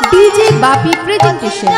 DJ Bapi presentation.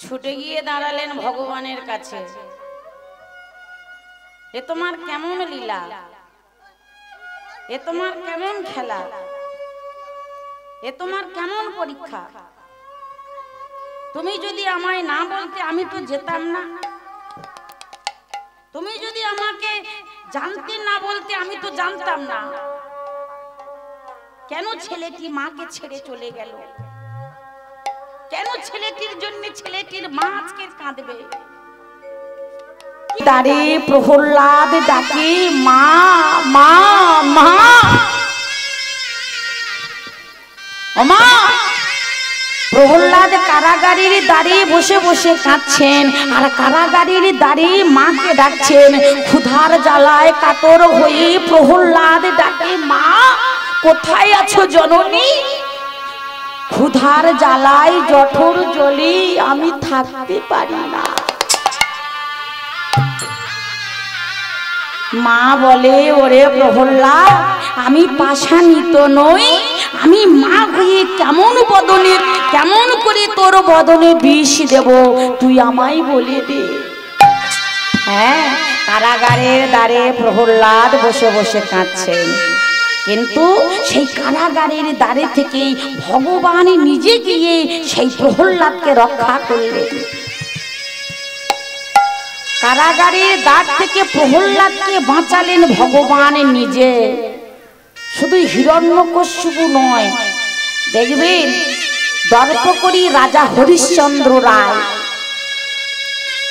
ছুটে গিয়ে দাঁড়ালেন ভগবানের কাছে। এ তোমার কেমন লীলা, এ তোমার কেমন খেলা, এ তোমার কেমন পরীক্ষা। তুমি যদি আমায় না বলতে আমি তো যেতাম না, তুমি যদি আমাকে জানতে না বলতে আমি তো জানতাম না। কেন ছেলেটি মাকে ছেড়ে চলে গেল? কেন ছেলেটির জন্য ছেলেটির মা আজকে কাঁদবে? দাঁড়ে প্রহ্লাদ ডাকে মা মা মা। ওমা, প্রহ্লাদ কারাগারের দাঁড়িয়ে বসে বসে কাঁদছেন, আর কারাগারের দাঁড়িয়ে মাকে ডাকছেন। ক্ষুধার জ্বালায় কাতর হয়ে প্রহ্লাদ ডাকে মা কোথায় আছো জননী? ক্ষুধার জ্বালায় জঠর জলে আমি থাকতে পারি না। মা বলে, ওরে প্রহল্লাদ, আমি পাষাণিত নই, আমি মা হয়ে কেমন করে তোর বদনে বিষ দেব, তুই আমায় বলে দে। হ্যাঁ, কারাগারের দ্বারে প্রহল্লাদ বসে বসে কাঁদছেন, কিন্তু সেই কারাগারের দ্বারে থেকেই ভগবান নিজে গিয়ে সেই প্রহল্লাদকে রক্ষা করলেন। কারাগারের দ্বার থেকে প্রহল্লাদকে বাঁচালেন ভগবান নিজে। শুধু হিরণ্যকশিপু নয়, দেখবেন দর্পকরী রাজা হরিশ্চন্দ্র রায়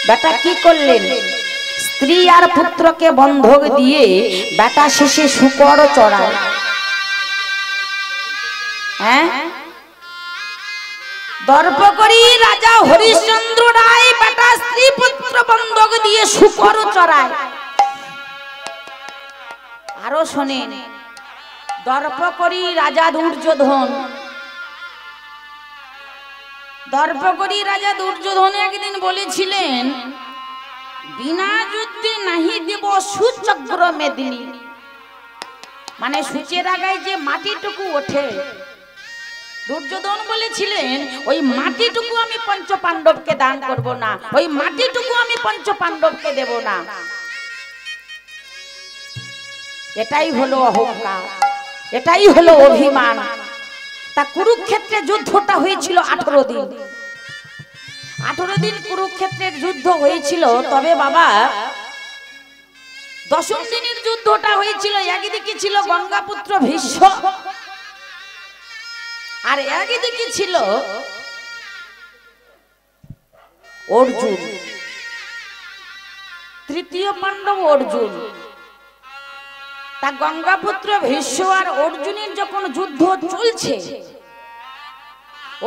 বেটা কি করলেন, স্ত্রী আর পুত্রকে বন্ধক দিয়ে বেটা শেষে শূকর চড়ায়। হ্যাঁ, দর্পকরী রাজা হরিশ্চন্দ্র রায় বেটা স্ত্রী পুত্র বন্ধক দিয়ে শূকর চড়ায়। আরো শোনেন, দর্পকরী রাজা দুর্যোধন একদিন বলেছিলেন, বিনা যুদ্ধে নাহি দেব সুচক্র মেদিনী, মানে সূচের আগায় যে মাটিটুকু ওঠে, দুর্যোধন বলেছিলেন ওই মাটিটুকু আমি পঞ্চ পাণ্ডবকে দান করব না, ওই মাটিটুকু আমি পঞ্চ পাণ্ডবকে দেব না। এটাই হলো অহংকার, এটাই হলো অভিমান। তা কুরুক্ষেত্রে যুদ্ধটা হয়েছিল 18 দিন। 18 দিন কুরুক্ষেত্রের যুদ্ধ হয়েছিল। তবে বাবা, 10ম দিনের যুদ্ধটা হয়েছিল, একদিকে ছিল গঙ্গাপুত্র ভীষ্ম, আর একদিকে ছিল অর্জুন, তৃতীয় পাণ্ডব অর্জুন। তা গঙ্গাপুত্র ভীষ্ম আর অর্জুনের যখন যুদ্ধ চলছে,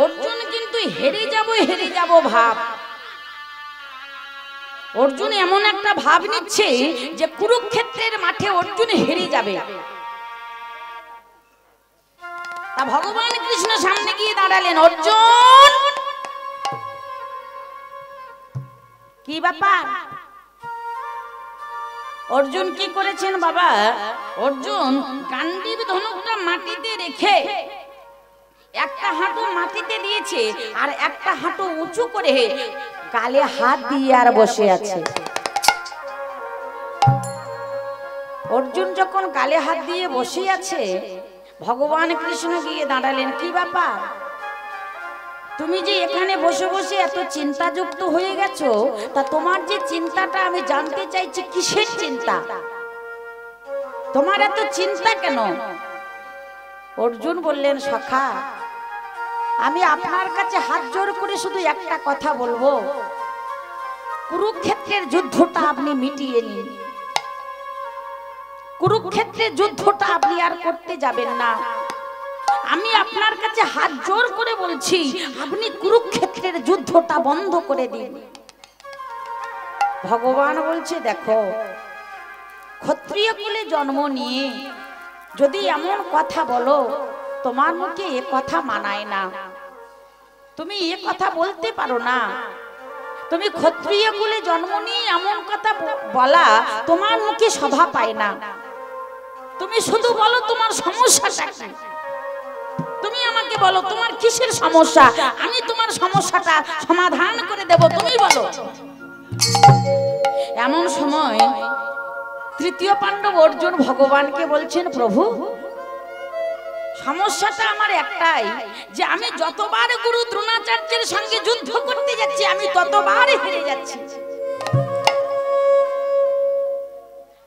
অর্জুন কিন্তু হেরে যাব ভাব। অর্জুন এমন একটা ভাব নিচ্ছে যে কুরুক্ষেত্রের মাঠে অর্জুন হেরে যাবে। তা ভগবান কৃষ্ণ সামনে গিয়ে দাঁড়ালেন, অর্জুন কি ব্যাপার? অর্জুন কি করেছেন বাবা? অর্জুন গান্ডীব ধনুকটা মাটিতে রেখে একটা হাঁটু মাটিতে দিয়েছে আর একটা হাঁটু উঁচু করে গালে হাত দিয়ে আর বসে আছে। অর্জুন যখন গালে হাত দিয়ে বসে আছে, ভগবান কৃষ্ণ গিয়ে দাঁড়ালেন, কি ব্যাপার? তুমি যে এখানে বসে বসে এত চিন্তাযুক্ত হয়ে গেছো, তা তোমার যে চিন্তাটা আমি জানতে চাইছি, কিসের চিন্তা? তোমার এত চিন্তা কেন? অর্জুন বললেন, সখা, আমি আপনার কাছে হাত জোড় করে শুধু একটা কথা বলবো, কুরুক্ষেত্রের যুদ্ধটা আপনি মিটিয়ে নিন। কুরুক্ষেত্রের যুদ্ধটা আপনি আর করতে যাবেন না। আমি আপনার কাছে হাত জোড় করে বলছি, আপনি কুরুক্ষেত্রের যুদ্ধটা বন্ধ করে দিন। ভগবান বলছে, দেখো, ক্ষত্রিয় কুলে জন্ম নিয়ে যদি এমন কথা বলো, তোমার মুখে এ কথা মানায় না। তুমি এ কথা বলতে পারো না। তুমি ক্ষত্রিয় কুলে জন্ম নিয়ে এমন কথা বলা তোমার মুখে শোভা পায় না। তুমি শুধু বলো তোমার সমস্যাটা কি। তুমি আমাকে বলো তোমার কিসের সমস্যা, আমি তোমার সমস্যাটা সমাধান করে দেব, তুমি বলো। এমন সময় তৃতীয় পাণ্ডব অর্জুন ভগবানকে বলছেন, প্রভু, সমস্যাটা আমার একটাই, যে আমি যতবার গুরু দ্রোণাচার্যের সঙ্গে যুদ্ধ করতে যাচ্ছি, আমি ততবার হেরে যাচ্ছি।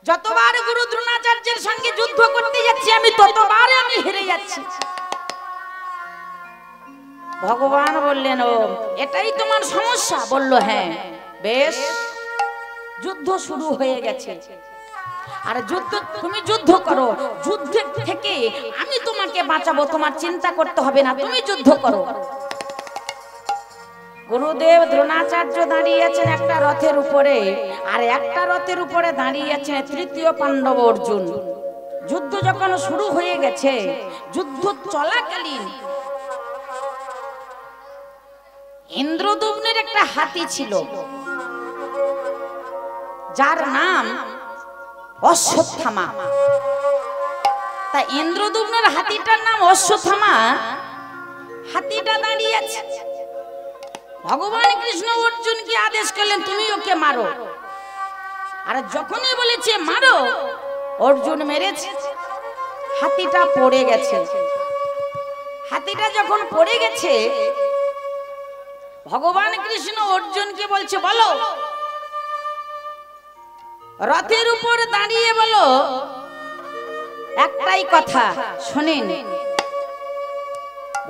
যতবার গুরু দ্রোণাচার্যের সঙ্গে যুদ্ধ করতে যাচ্ছি, আমি ততবার আমি হেরে যাচ্ছি। ভগবান বললেন, ও এটাই তোমার সমস্যা? বলল, হ্যাঁ। বেশ, যুদ্ধ শুরু হয়ে গেছে, আর তুমি যুদ্ধ করো, যুদ্ধ থেকে আমি তোমাকে বাঁচাবো, তোমার চিন্তা করতে হবে না, তুমি যুদ্ধ করো। গুরুদেব দ্রোণাচার্য দাঁড়িয়ে আছেন একটা রথের উপরে, আর একটা রথের উপরে দাঁড়িয়ে আছেন তৃতীয় পাণ্ডব অর্জুন। যুদ্ধ যখন শুরু হয়ে গেছে, যুদ্ধ চলাকালীন ইন্দ্রদুম্নের একটা হাতি ছিল, যার নাম অশ্বত্থামা। তা ইন্দ্রদ্যুম্নের হাতিটার নাম অশ্বত্থামা। হাতিটা দাঁড়িয়ে আছে, ভগবান কৃষ্ণ অর্জুনকে আদেশ করলেন তুমি ওকে মারো। আর যখনই বলেছে মারো, অর্জুন মেরেছে, হাতিটা পড়ে গেছে। হাতিটা যখন পড়ে গেছে, ভগবান কৃষ্ণ অর্জুনকে বলছে বলো, রথের উপর দাঁড়িয়ে বলো একটাই কথা শোনেন।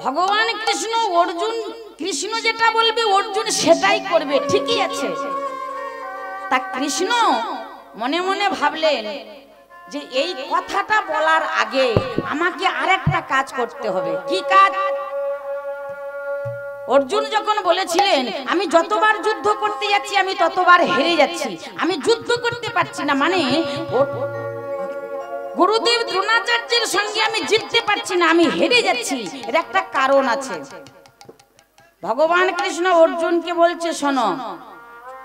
ভগবান কৃষ্ণ অর্জুন, কৃষ্ণ যেটা বলবে অর্জুন সেটাই করবে, ঠিকই আছে। তা কৃষ্ণ মনে মনে ভাবলেন যে এই কথাটা বলার আগে আমাকে আরেকটা কাজ করতে হবে। কি কাজ? অর্জুন যখন বলেছিলেন আমি যতবার যুদ্ধ করতে যাচ্ছি আমি ততবার হেরে যাচ্ছি, আমি যুদ্ধ করতে পারছি না, মানে গুরুদেব দ্রোণাচার্যের সঙ্গে আমি জিততে পারছি না, আমি হেরে যাচ্ছি, এর একটা কারণ আছে। ভগবান কৃষ্ণ অর্জুনকে বলছে শোনো,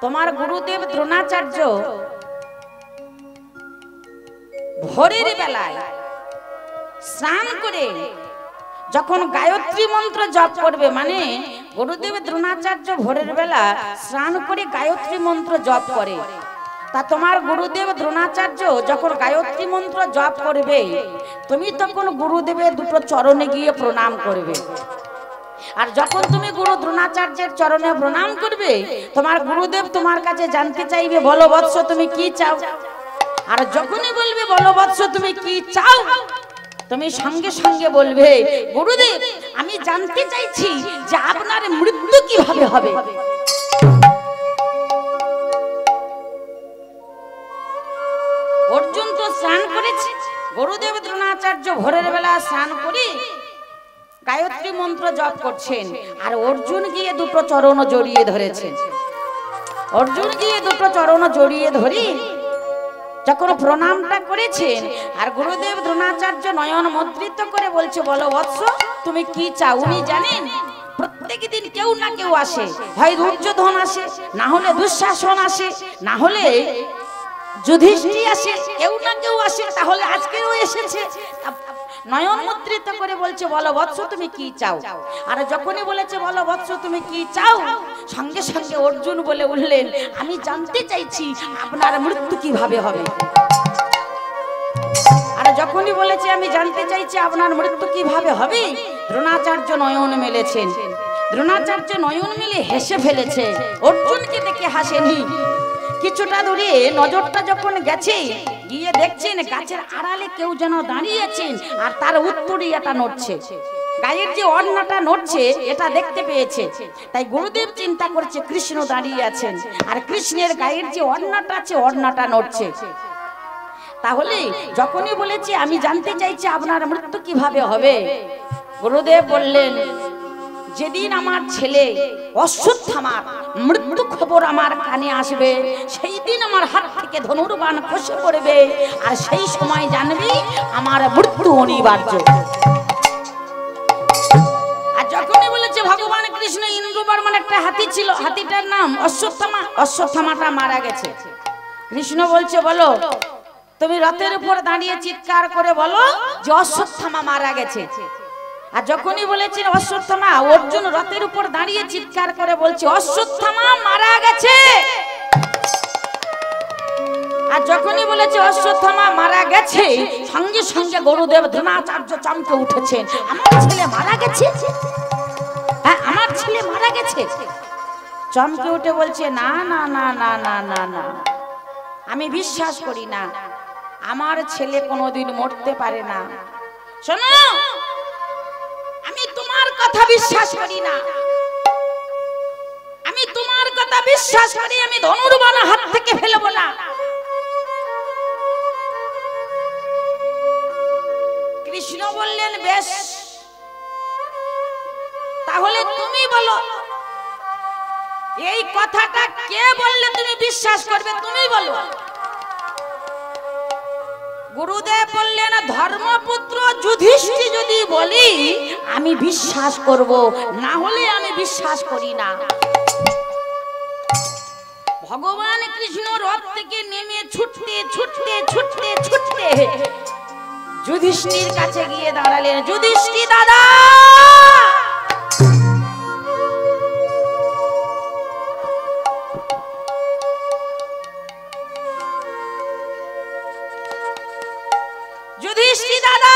তোমার গুরুদেব দ্রোণাচার্য ভোরের বেলায় স্নান করে যখন গায়ত্রী মন্ত্র জপ করবে, মানে গুরুদেব দ্রোণাচার্য ভোরের বেলা স্নান করে গায়ত্রী মন্ত্র জপ করে। তা তোমার গুরুদেব দ্রোণাচার্য যখন গায়ত্রী মন্ত্র জপ করবে, তুমি তখন গুরুদেবের দুটো চরণে গিয়ে প্রণাম করবে। আর যখন তুমি গুরু দ্রোণাচার্যের চরণে প্রণাম করবে, তোমার গুরুদেব তোমার কাছে জানতে চাইবে বলো বৎস তুমি কি চাও। আর যখনই বলবে বলো বৎস তুমি কি চাও, তুমি সঙ্গে সঙ্গে বলবে গুরুদেব আমি জানতে চাইছি যে আপনার মৃত্যু কিভাবে হবে। অর্জুন তো স্নান করেছে, গুরুদেব দ্রোণাচার্য ভোরের বেলা স্নান করে গায়ত্রী মন্ত্র জপ করছেন, আর অর্জুন গিয়ে দুটো চরণ জড়িয়ে ধরেছেন। অর্জুন গিয়ে দুটো চরণ জড়িয়ে ধরে যখন প্রণামটা করেছেন, আর গুরুদেব দ্রোণাচার্য নয়ন মুদ্রিত করে বলছে বলো বৎস তুমি কি চাও। উনি জানেন প্রত্যেক দিন কেউ না কেউ আসে, হয় দুর্যোধন আসে, না হলে দুঃশাসন আসে, না হলে যুধিষ্ঠির আসে, কেউ না কেউ আসে, তাহলে আজকেও এসেছে। নয়ন মুদ্রিত করে বলছে বলো বৎস তুমি কি চাও। আর যখনই বলেছে বলো বৎস তুমি কি চাও, সঙ্গে সঙ্গে অর্জুন বলে উঠলেন আমি জানতে চাইছি আপনার মৃত্যু কিভাবে হবে। আর যখনই বলেছে আমি জানতে চাইছি আপনার মৃত্যু কিভাবে হবে, দ্রোণাচার্য নয়ন মেলেছেন। দ্রোণাচার্য নয়ন মেলে হেসে ফেলেছে, অর্জুনকে দেখে হাসেনি। কিছুটা দূরে নজরটা যখন গেছে, গিয়ে দেখছেন গাছের আড়ালে কেউ যেন দাঁড়িয়েছেন, আর তার উত্তরীয়টা নড়ছে, গায়ের যে ওড়নাটা নড়ছে এটা দেখতে পেয়েছে। তাই গুরুদেব চিন্তা করছে কৃষ্ণ দাঁড়িয়ে আছেন, আর কৃষ্ণের গায়ের যে ওড়নাটা আছে ওড়নাটা নড়ছে। তাহলে যখনই বলেছে আমি জানতে চাইছি আপনার মৃত্যু কিভাবে হবে, গুরুদেব বললেন যেদিন আমার ছেলে অশ্বত্থামার মৃত্যু খবর আমার কানে আসবে, সেই দিন আমার হাত থেকে ধনুর্বাণ খসে পড়বে, আর সেই সময় জানবি আমার মৃত্যু অনিবার্য। আর যখনই বলেছে ভগবান কৃষ্ণ ইন্দ্রবর্মন একটা হাতি ছিল, হাতিটার নাম অশ্বত্থামা, অশ্বত্থামাটা মারা গেছে। কৃষ্ণ বলছে বলো তুমি রথের উপর দাঁড়িয়ে চিৎকার করে বলো যে অশ্বত্থামা মারা গেছে। আর যখনই বলেছেন অশ্বত্থামা, অর্জুন রথের উপর দাঁড়িয়ে চিৎকার করে বলছে অশ্বত্থামা মারা গেছে। আর যখনই বলেছে অশ্বত্থামা মারা গেছে, সঙ্গে সঙ্গে গুরুদেব দ্রোণাচার্য চমকে উঠেছেন, আমার ছেলে মারা গেছে, হ্যাঁ আমার ছেলে মারা গেছে। চমকে উঠে বলছে না না না না না না না, আমি বিশ্বাস করি না, আমার ছেলে কোনোদিন মরতে পারে না। শোনো আমি তোমার কথা বিশ্বাস করি না, আমি তোমার কথা বিশ্বাস করি, আমি ধনুর্বাণ হাত থেকে ফেলবো না। কৃষ্ণ বললেন বেশ, তাহলে তুমি বলো এই কথাটা কে বললে তুমি বিশ্বাস করবে, তুমি বলো। গুরুদেব বললেন ধর্মপুত্র যুধিষ্ঠির যদি বলি আমি বিশ্বাস করব, না হলে আমি বিশ্বাস করি না। ভগবান কৃষ্ণ রথ থেকে নেমে ছুটতে ছুটতে ছুটতে ছুটতে যুধিষ্ঠির কাছে গিয়ে দাঁড়ালেন। যুধিষ্ঠির দাদা, যুধিষ্ঠির দাদা,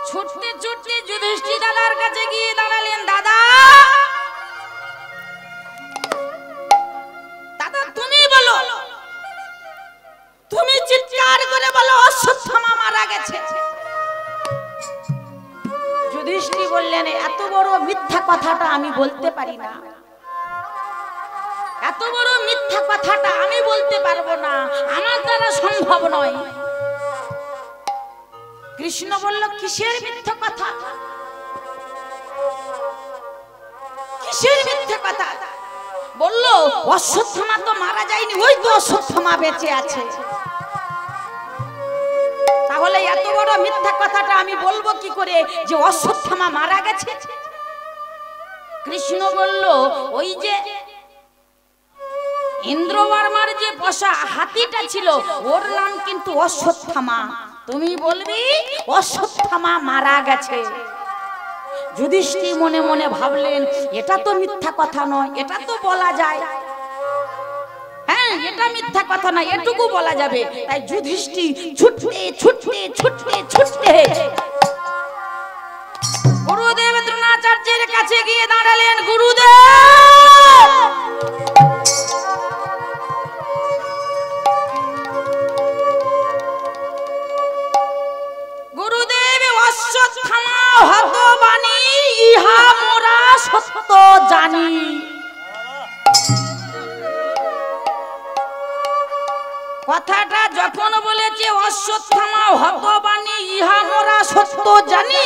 ছুটতে ছুটতে যুধিষ্ঠির দাদার কাছে গিয়ে দাঁড়ালেন। দাদা, দাদা তুমি বলো, তুমি চিৎকার করে বলো অশ্বত্থামা মারা গেছে। যুধিষ্ঠির বললেন, এত বড় মিথ্যা কথাটা আমি বলতে পারি না, এত বড় মিথ্যা কথাটা আমি বলতে পারবো না, আমার দ্বারা সম্ভব নয়। কৃষ্ণ বলল, কিসের মিথ্যা কথা, কিসের মিথ্যা কথা? বলল, অশ্বত্থামা তো মারা যায়নি, ওই তো অশ্বত্থামা বেঁচে আছে। তাহলে এত বড় মিথ্যা কথাটা আমি বলবো কি করে যে অশ্বত্থামা মারা গেছে? কৃষ্ণ বলল, ওই যে ইন্দ্রবর্মার যে বসা হাতিটা ছিল ওর নাম কিন্তু অশ্বত্থামা, তুমি বলবি অশ্বত্থামা মারা গেছে। যুধিষ্ঠির মনে মনে ভাবলেন, এটা তো মিথ্যা কথা নয়, এটা তো বলা যায়, হ্যাঁ এটা মিথ্যা কথা না, এটুকু বলা যাবে। তাই যুধিষ্ঠির ছুটতে ছুটতে ছুটতে ছুটতে গুরুদেব দ্রোণাচার্যের কাছে গিয়ে দাঁড়ালেন। গুরুদেব, গুরুদেব, অশ্বত্থামা হতবাণী ইহা মোরা সত্য জানি। কথাটা যখন বলেছে অশ্বত্থামা হতবাণী ইহা মোরা সত্য জানি,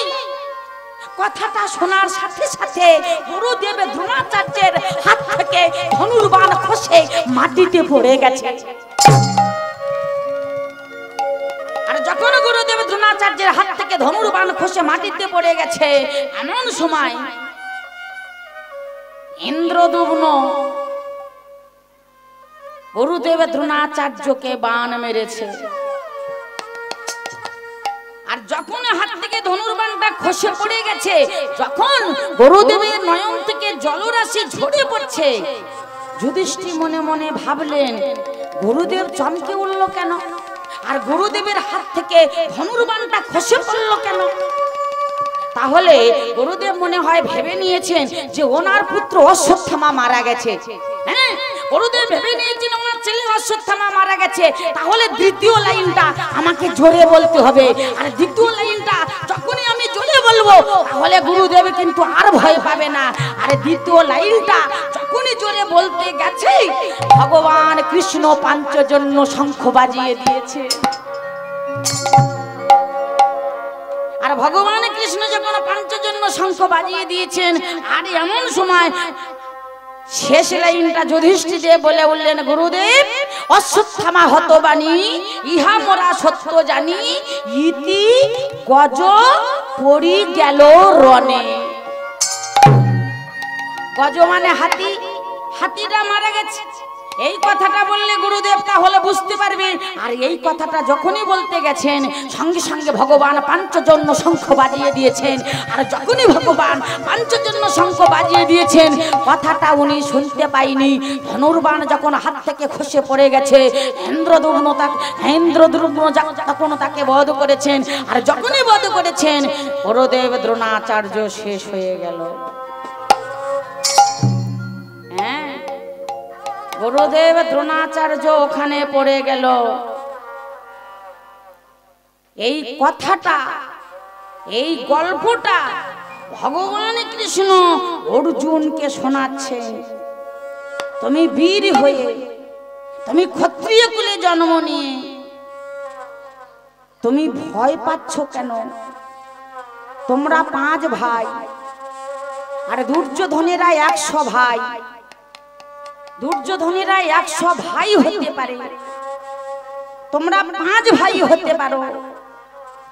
কথাটা শোনার সাথে সাথে গুরুদেব দ্রোণাচার্যের হাত থেকে ধনুর্বাণ খসে মাটিতে পড়ে গেছে। আর যখন গুরুদেব দ্রোণাচার্যের হাত থেকে ধনুর্বাণ খসে মাটিতে পড়ে গেছে, এমন সময় ইন্দ্রদুম্ন গুরুদেব দ্রোণাচার্যকে বাণ মেরেছে। আর যখন হাত থেকে ধনুর্বাণটা খসে পড়ে গেছে, যখন গুরুদেবের নয়ন থেকে জলরাশি ঝরে পড়ছে, যুধিষ্ঠির মনে মনে ভাবলেন, গুরুদেব চমকে উঠল কেন, আর গুরুদেবের হাত থেকে ধনুর্বাণটা খসে পড়ল কেন? তাহলে গুরুদেব মনে হয় ভেবে নিয়েছেন যে ওনার পুত্র অশ্বত্থামা মারা গেছে। হ্যাঁ, গুরুদেব ভেবে নিয়েছেন ওনার ছেলে অশ্বত্থামা মারা গেছে। তাহলে দ্বিতীয় লাইনটা আমাকে জোরে বলতে হবে, আর দ্বিতীয় লাইনটা যখনই আমি জোরে বলবো তাহলে গুরুদেব কিন্তু আর ভয় পাবে না। আর দ্বিতীয় লাইনটা যখনই জোরে বলতে গেছে, ভগবান কৃষ্ণ পাঞ্চজন্য শঙ্খ বাজিয়ে দিয়েছে। আর ভগবান কৃষ্ণ যখন পাঞ্চজন্য শঙ্খ বাজিয়ে দিয়েছেন, আর এমন সময় শেষ লাইনটা যুধিষ্ঠির বলে উঠলেন, গুরুদেব, অশ্বত্থামা হতবাণী ইহা মোরা সত্য জানি, ইতি গজ পড়ি গেল রণে। গজ মানে হাতি, হাতিটা মারা গেছে। এই কথাটা বললে গুরুদেব তাহলে বুঝতে পারবে। আর এই কথাটা যখনই বলতে গেছেন, সঙ্গে সঙ্গে ভগবান পাঞ্চজন্য শঙ্খ বাজিয়ে দিয়েছেন। আর যখনই ভগবান পাঞ্চজন্য শঙ্খ বাজিয়ে দিয়েছেন, কথাটা উনি শুনতে পাইনি। ধনুর্বাণ যখন হাত থেকে খসে পড়ে গেছে, ইন্দ্রদুম্ন তখন তাকে বধ করেছেন। আর যখনই বধ করেছেন, গুরুদেব দ্রোণাচার্য শেষ হয়ে গেল। গুরুদেব দ্রোণাচার্য ওখানে পড়ে গেল। এই কথাটা, এই গল্পটা ভগবান কৃষ্ণ অর্জুনকে শোনাচ্ছেন। তুমি বীর হয়ে, তুমি ক্ষত্রিয় কুলে জন্ম নিয়ে তুমি ভয় পাচ্ছ কেন? তোমরা 5 ভাই, আর দুর্যোধনেরা 100 ভাই। দুর্যোধনেরা 100 ভাই হতে পারে, তোমরা 5 ভাই হতে পারো।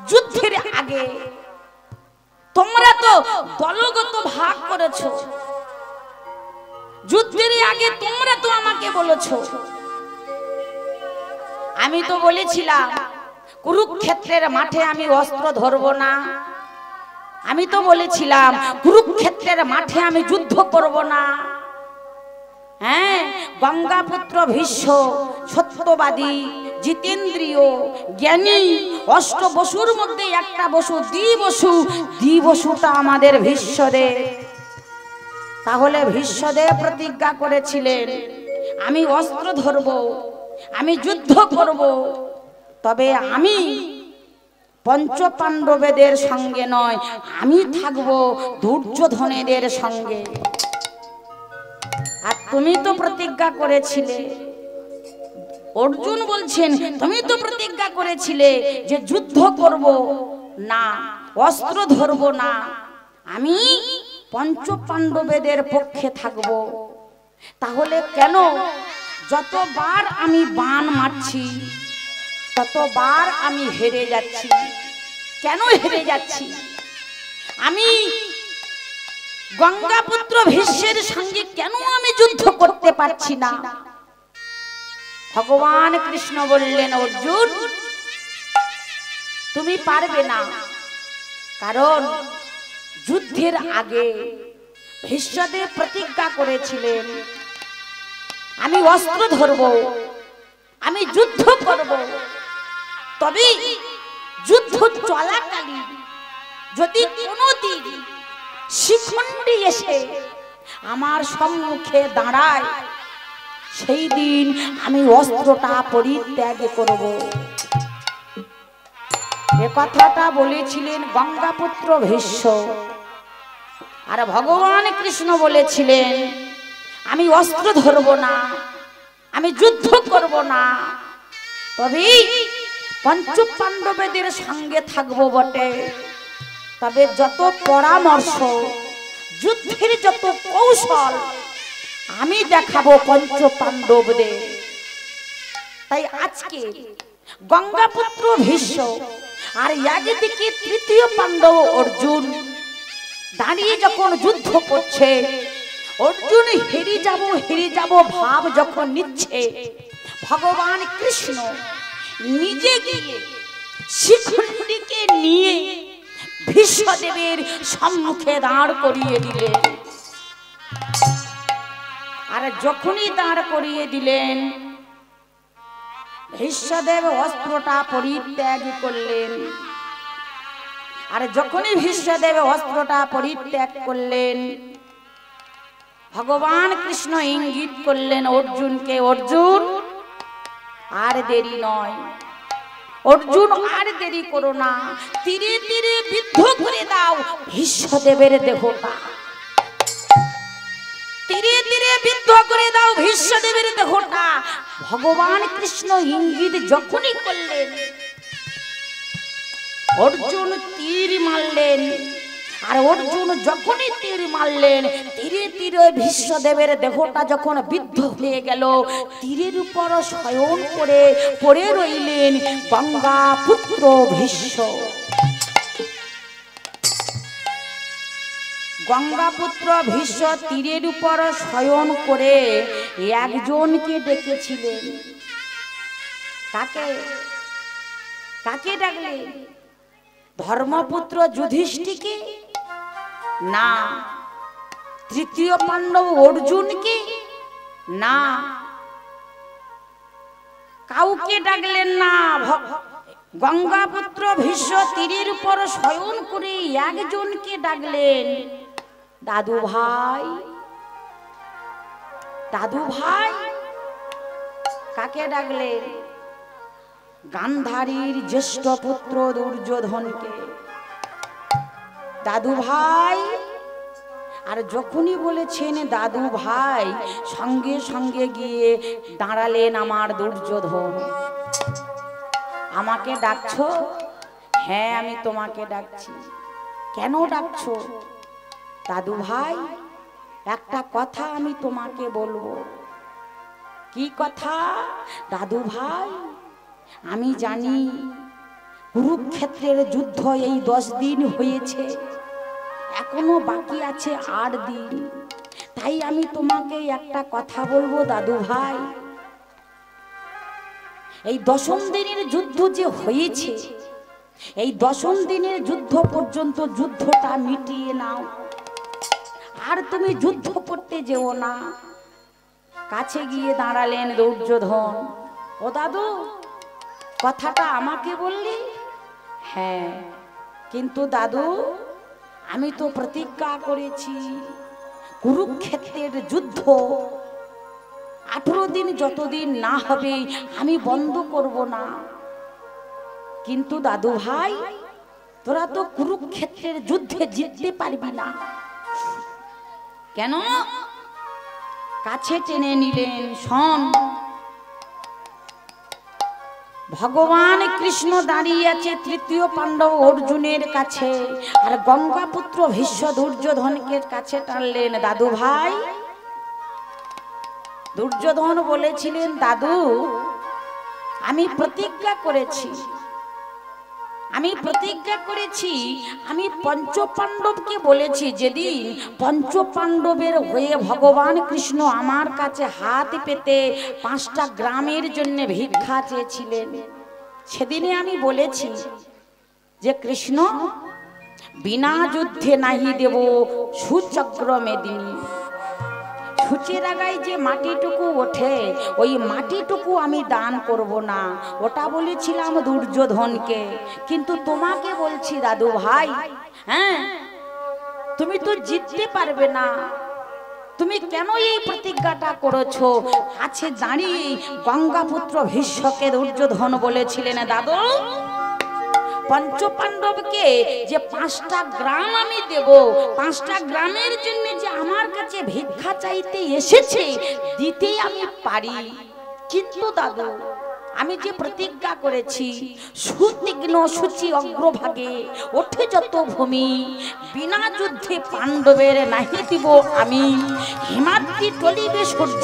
যুদ্ধের আগে তোমরা তো দলগত ভাগ করেছো, যুদ্ধের আগে তোমরা তো আমাকে বলেছো, আমি তো বলেছিলাম কুরুক্ষেত্রের মাঠে আমি অস্ত্র ধরবো না, আমি তো বলেছিলাম কুরুক্ষেত্রের মাঠে আমি যুদ্ধ করব না। হ্যাঁ, গঙ্গাপুত্র ভীষ্ম সত্যবাদী, জিতেন্দ্রীয়, জ্ঞানী, অষ্ট বসুর মধ্যে একটা বসু দ্বিবসুটা আমাদের ভীষ্মদেব। তাহলে ভীষ্মদেব প্রতিজ্ঞা করেছিলেন আমি অস্ত্র ধরব, আমি যুদ্ধ করব, তবে আমি পঞ্চপাণ্ডবেদের সঙ্গে নয়, আমি থাকব দুর্যোধনেদের সঙ্গে। আর তুমি তো প্রতিজ্ঞা করেছিলে, অর্জুন বলছেন তুমি তো প্রতিজ্ঞা করেছিলে যে যুদ্ধ করব না, অস্ত্র ধরব না, আমি পঞ্চপাণ্ডবেদের পক্ষে থাকব। তাহলে কেন যতবার আমি বাণ মারছি ততবার আমি হেরে যাচ্ছি? কেন হেরে যাচ্ছি? আমি গঙ্গাপুত্র ভীষ্মের সঙ্গে কেন আমি যুদ্ধ করতে পারছি না? ভগবান কৃষ্ণ বললেন অর্জুন তুমি পারবে না, কারণ যুদ্ধের আগে ভীষ্মদেব প্রতিজ্ঞা করেছিলেন আমি অস্ত্র ধরব, আমি যুদ্ধ করব, তবে যুদ্ধ চলাকালীন যদি কোনোদিন শিখণ্ডী এসে আমার সম্মুখে দাঁড়ায় সেই দিন আমি অস্ত্রটা পরিত্যাগ করব। এ কথাটা বলেছিলেন গঙ্গাপুত্র ভীষ্ম। আর ভগবান কৃষ্ণ বলেছিলেন আমি অস্ত্র ধরব না, আমি যুদ্ধ করব না, তবে পঞ্চপাণ্ডবেদের সঙ্গে থাকবো বটে, তবে যত পরামর্শ, যুদ্ধের যত কৌশল আমি দেখাবো পঞ্চপাণ্ডবদের। তাই আজকে গঙ্গাপুত্র ভীষ্ম আর একদিকে তৃতীয় পাণ্ডব অর্জুন দাঁড়িয়ে যখন যুদ্ধ করছে, অর্জুন হেরে যাব ভাব যখন নিচ্ছে, ভগবান কৃষ্ণ নিজে গিয়ে শিখণ্ডীকে নিয়ে ভীষ্মদেবের সম্মুখে দাঁড় করিয়ে দিলেন। আর যখনই দাঁড় করিয়ে দিলেন ভীষ্মদেব অস্ত্রটা পরিত্যাগ করলেন। আর যখনই ভীষ্মদেব অস্ত্রটা পরিত্যাগ করলেন ভগবান কৃষ্ণ ইঙ্গিত করলেন অর্জুনকে, অর্জুন আর দেরি নয়, অর্জুন আর দেরি করো না, তীরে তীরে বিদ্ধ করে দাও ভীষ্মদেবের দেহটা, তীরে তীরে বিদ্ধ করে দাও ভীষ্মদেবের দেহটা। ভগবান কৃষ্ণ ইঙ্গিত যখনই করলেন অর্জুন তীর মারলেন। আর অর্জুন যখনই তীর মারলেন তীরে তীরে ভীষ্মদেবের দেহটা যখন বিদ্ধ হয়ে গেল, তীরের উপর শয়ন করে পড়ে রইলেন গঙ্গাপুত্র ভীষ্ম। গঙ্গাপুত্র ভীষ্ম তীরের উপর শয়ন করে একজনকে ডেকেছিলেন। কাকে? কাকে ডাকলেন? ধর্মপুত্র যুধিষ্ঠিরকে? না। তৃতীয় পাণ্ডব অর্জুনকে? না। কাউকে ডাকলেন না। গঙ্গাপুত্র ভীষ্ম তীরের উপর শয়ন করে একজনকে ডাকলেন, দাদু ভাই। দাদু ভাই। কাকে ডাকলেন? গান্ধারীর জ্যেষ্ঠ পুত্র দুর্যোধনকে দাদু ভাই। আর যখনই বলেছেন দাদু ভাই, সঙ্গে সঙ্গে গিয়ে দাঁড়ালেন আমার দুর্যোধন। আমাকে ডাকছো? হ্যাঁ, আমি তোমাকে ডাকছি। কেন ডাকছো? দাদু ভাই, একটা কথা আমি তোমাকে বলবো। কি কথা? দাদু ভাই, আমি জানি কুরুক্ষেত্রের যুদ্ধ এই 10 দিন হয়েছে, এখনো বাকি আছে 8 দিন। তাই আমি তোমাকে একটা কথা বলবো দাদু ভাই, এই 10ম দিনের যুদ্ধ যে হয়েছে, এই 10ম দিনের যুদ্ধ পর্যন্ত যুদ্ধটা মিটিয়ে নাও। আর তুমি যুদ্ধ করতে যেও না। কাছে গিয়ে দাঁড়ালেন দুর্যোধন। ও দাদু, কথাটা আমাকে বললি? হ্যাঁ, কিন্তু দাদু আমি তো প্রতিজ্ঞা করেছি কুরুক্ষেত্রের যুদ্ধ 18 দিন যতদিন না হবে আমি বন্ধ করব না। কিন্তু দাদু ভাই, তোরা তো কুরুক্ষেত্রের যুদ্ধে জিততে পারবি না। কেন? কাছে টেনে নিলেন। শোন, ভগবান কৃষ্ণ দাঁড়িয়ে আছে তৃতীয় পাণ্ডব অর্জুনের কাছে, আর গঙ্গাপুত্র ভীষ্ম দুর্যোধনকে কাছে টানলেন। দাদু ভাই, দুর্যোধন বলেছিলেন, দাদু আমি প্রতিজ্ঞা করেছি, আমি পঞ্চপাণ্ডবকে বলেছি, যেদিন পঞ্চপাণ্ডবের হয়ে ভগবান কৃষ্ণ আমার কাছে হাত পেতে 5টা গ্রামের জন্য ভিক্ষা চেয়েছিলেন, সেদিনে আমি বলেছি যে কৃষ্ণ বিনা যুদ্ধে নাহি দেব সুচক্র মেদিনী। সূচের আগায় যে মাটিটুকু ওঠে, ওই মাটিটুকু আমি দান করব না, ওটা বলেছিলাম দুর্যোধনকে। কিন্তু তোমাকে বলছি দাদু ভাই, হ্যাঁ তুমি তো জিততে পারবে না, তুমি কেন এই প্রতিজ্ঞাটা করেছো? কাছে দাঁড়িয়ে গঙ্গাপুত্র ভীষ্মকে দুর্যোধন বলেছিলেন, দাদু পঞ্চপাণ্ডবকে যে 5টা গ্রাম আমি দেব, 5টা গ্রামের জন্য যে আমার কাছে ভিক্ষা চাইতে এসেছে, দিতে আমি পারি। কিন্তু দাদু আমি যে প্রতিজ্ঞা করেছি, সুতীক্ষ্ণ সূচি অগ্রভাগে ওঠে যত ভূমি, বিনা যুদ্ধে পাণ্ডবের নাহি দিব আমি। হিমাদ্রি টলিবে সূর্য,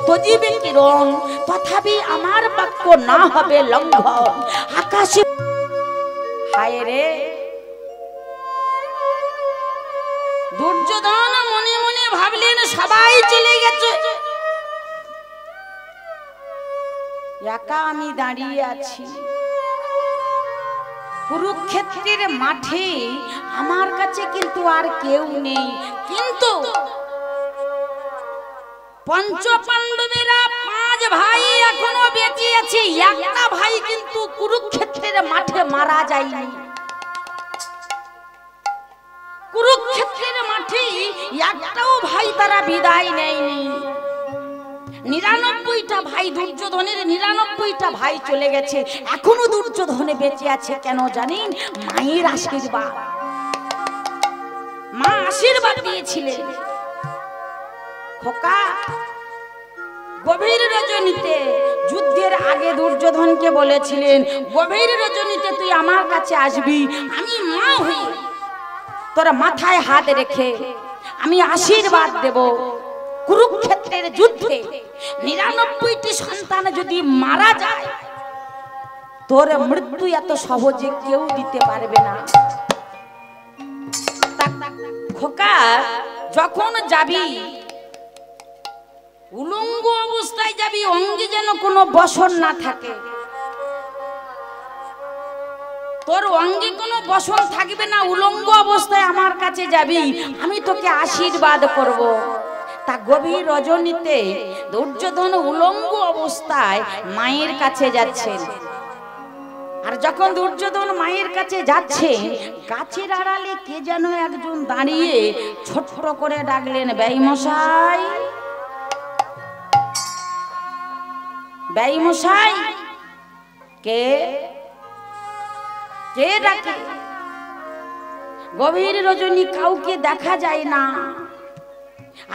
তজিবে কিরণ, তথাপি আমার বাক্য না হবে লঙ্ঘন। আকাশে হায় রে, দুর্যোধন মনে মনে ভাবলেন সবাই চলে গেছে, একা আমি দাঁড়িয়ে আছি। কুরুক্ষেত্রের মাঠে আমার কাছে কিন্তু আর কেউ নেই। কিন্তু পঞ্চপাণ্ডবেরা 5 ভাই এখনো বেঁচে আছে, একটা ভাই কিন্তু কুরুক্ষেত্রের মাঠে মারা যায়নি। কুরুক্ষেত্রের মাঠে একটাও ভাই তারা বিদায় নেয়নি। 99টা ভাই, দুর্যোধনের 99টা ভাই চলে গেছে, এখনো দুর্যোধনে বেঁচে আছে। কেন জানেন? মায়ের আশীর্বাদ। মা আশীর্বাদ দিয়েছিলেন, খোকা গভীর রজনীতে, যুদ্ধের আগে দুর্যোধনকে বলেছিলেন, গভীর রজনীতে তুই আমার কাছে আসবি, আমি মা হই তোর মাথায় হাত রেখে আমি আশীর্বাদ দেব। কুরুক্ষেত্রের যুদ্ধে 99টি সন্তান যদি মারা যায়, তোর মৃত্যু এত সহজে কেউ দিতে পারবে না। খোকা যখন যাবি, উলঙ্গ অবস্থায় যাবি, অঙ্গে যেন কোনো বসন না থাকে, তোর অঙ্গে কোনো বসন থাকবে না, উলঙ্গ অবস্থায় আমার কাছে যাবি, আমি তোকে আশীর্বাদ করব। তা গভীর রজনীতে দুর্যোধন উলঙ্গ অবস্থায় মায়ের কাছে যাচ্ছেন। আর যখন দুর্যোধন মায়ের কাছে যাচ্ছে, গাছের আড়ালে কে যেন একজন দাঁড়িয়ে ছোট করে ডাকলেন, বেঈমশাই, বেঈমশাই। কে কে ডাকে? গভীর রজনী, কাউকে দেখা যায় না,